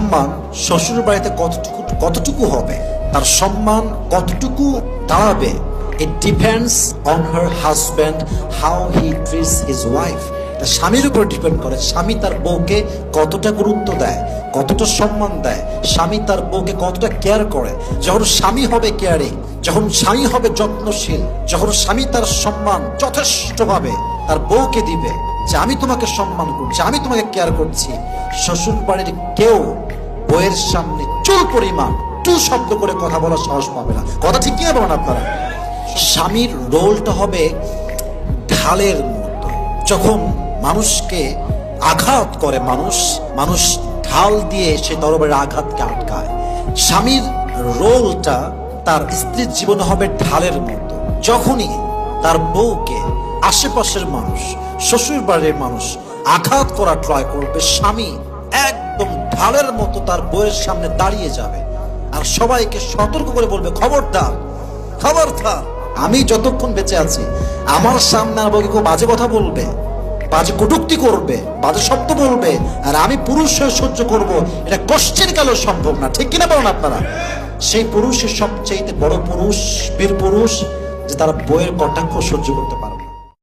সম্মান শ্বশুর বাড়িতে কতটুকু হবে, তার সম্মান কতটুকু দাঁড়াবে, it depends on her husband how he treats his wife. স্বামীর উপর ডিপেন্ড করে স্বামী তার বউকে কতটা গুরুত্ব দেয়, কতটা সম্মান দেয়, স্বামী তার বউকে কতটা কেয়ার করে। যখন স্বামী হবে কেয়ারিং, যখন স্বামী হবে যত্নশীল, যখন স্বামী তার সম্মান যথেষ্টভাবে তার বউকে দিবে, যে আমি তোমাকে সম্মান করছি, আমি তোমাকে কেয়ার করছি, শ্বশুর বাড়ির কেউ বউয়ের সামনে চুল পরিমাণ টু শব্দ করে কথা বলার সাহস পাবে না। কথা ঠিক কিনা বলেন আপনারা? স্বামীর রোলটা হবে ঢালের মতো। যখন মানুষকে আঘাত করে মানুষ ঢাল দিয়ে সে তরবারির আঘাতকে আটকায়। স্বামীর রোলটা তার স্ত্রীর জীবনে হবে ঢালের মতো। যখনই তার বউকে আশেপাশের মানুষ, শ্বশুর বাড়ির মানুষ আঘাত করা ট্রাই করবে, স্বামী একদম ঢালের মতো তার বউয়ের সামনে দাঁড়িয়ে যাবে আর সবাইকে সতর্ক করে বলবে, খবরদার খবরদার, আমি যতক্ষণ বেঁচে আছি আমার সামনে আর বউকে বাজে কথা বলবে, বাজে কটূক্তি করবে, বাজে শব্দ বলবে, আর আমি পুরুষ হয়ে সহ্য করব, এটা কোশ্চেন কালেও সম্ভব না। ঠিক কিনা বলেন আপনারা? সেই পুরুষের সবচেয়ে বড় পুরুষ, বীর পুরুষ, যে তারা বউয়ের কটাক্ষ সহ্য করতে পারে।